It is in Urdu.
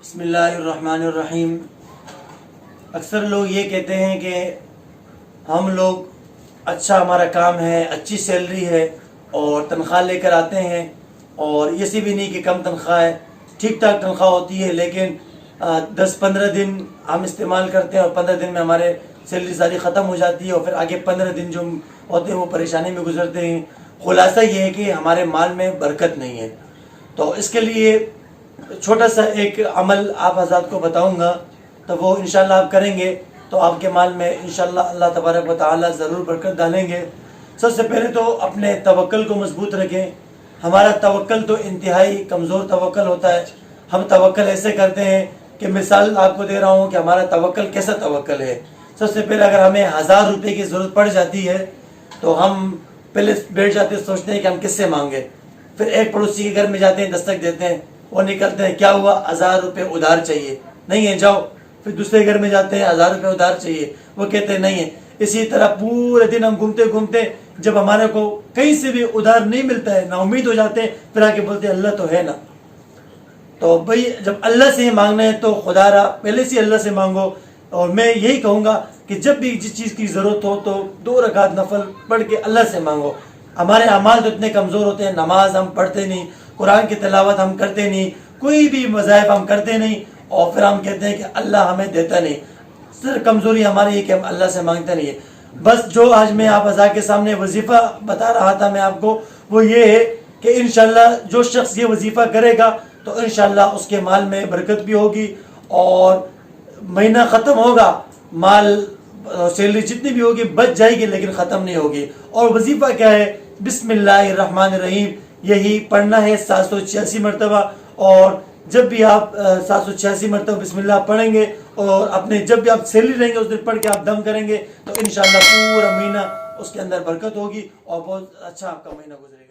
بسم اللہ الرحمن الرحیم۔ اکثر لوگ یہ کہتے ہیں کہ ہم لوگ اچھا ہمارا کام ہے، اچھی سیلری ہے اور تنخواہ لے کر آتے ہیں، اور یہ سی بھی نہیں کہ کم تنخواہ ہے، ٹھیک ٹھاک تنخواہ ہوتی ہے، لیکن 10-15 دن ہم استعمال کرتے ہیں اور 15 دن میں ہمارے سیلری ساری ختم ہو جاتی ہے، اور پھر آگے 15 دن جو ہوتے ہیں وہ پریشانی میں گزرتے ہیں۔ خلاصہ یہ ہے کہ ہمارے مال میں برکت نہیں ہے۔ تو اس کے لیے چھوٹا سا ایک عمل آپ حضرات کو بتاؤں گا، تو وہ انشاءاللہ آپ کریں گے تو آپ کے مال میں انشاءاللہ اللہ تبارک و تعالی ضرور برکت ڈالیں گے۔ سب سے پہلے تو اپنے توکل کو مضبوط رکھیں۔ ہمارا توکل تو انتہائی کمزور توکل ہوتا ہے۔ ہم توکل ایسے کرتے ہیں کہ مثال آپ کو دے رہا ہوں کہ ہمارا توکل کیسا توکل ہے۔ سب سے پہلے اگر ہمیں 1000 روپے کی ضرورت پڑ جاتی ہے تو ہم پہلے بیٹھ جاتے ہیں، سوچتے ہیں کہ ہم کس سے مانگیں۔ پھر ایک پڑوسی کے گھر میں جاتے ہیں، دستک دیتے ہیں، وہ نکلتے ہیں، کیا ہوا؟ 1000 روپے ادھار چاہیے، نہیں ہے جاؤ۔ پھر دوسرے گھر میں جاتے ہیں، 1000 روپے ادھار چاہیے، وہ کہتے ہیں نہیں ہے۔ اسی طرح پورے دن ہم گھومتے گھومتے جب ہمارے کو کہیں سے بھی ادھار نہیں ملتا ہے، نا امید ہو جاتے ہیں، پھر آ کے بولتے ہیں اللہ تو ہے نا۔ تو بھئی جب اللہ سے ہی مانگنا ہے تو خدا را پہلے سے اللہ سے مانگو۔ اور میں یہی کہوں گا کہ جب بھی جس چیز کی ضرورت ہو تو 2 رکعت نفل پڑھ کے اللہ سے مانگو۔ ہمارے اعمال تو اتنے کمزور ہوتے ہیں، نماز ہم پڑھتے نہیں، قرآن کی تلاوت ہم کرتے نہیں، کوئی بھی مذاہب ہم کرتے نہیں، اور پھر ہم کہتے ہیں کہ اللہ ہمیں دیتا نہیں۔ صرف کمزوری ہماری ہے کہ ہم اللہ سے مانگتے نہیں ہے۔ بس جو آج میں آپ حضرات کے سامنے وظیفہ بتا رہا تھا میں آپ کو، وہ یہ ہے کہ انشاءاللہ جو شخص یہ وظیفہ کرے گا تو انشاءاللہ اس کے مال میں برکت بھی ہوگی، اور مہینہ ختم ہوگا، مال سیلری جتنی بھی ہوگی بچ جائے گی لیکن ختم نہیں ہوگی۔ اور وظیفہ کیا ہے؟ بسم اللہ الرحمن الرحیم، یہی پڑھنا ہے 786 مرتبہ۔ اور جب بھی آپ 786 مرتبہ بسم اللہ پڑھیں گے، اور اپنے جب بھی آپ سیلری لیں گے اس دن پڑھ کے آپ دم کریں گے، تو انشاءاللہ پورا مہینہ اس کے اندر برکت ہوگی اور بہت اچھا آپ کا مہینہ گزرے گا۔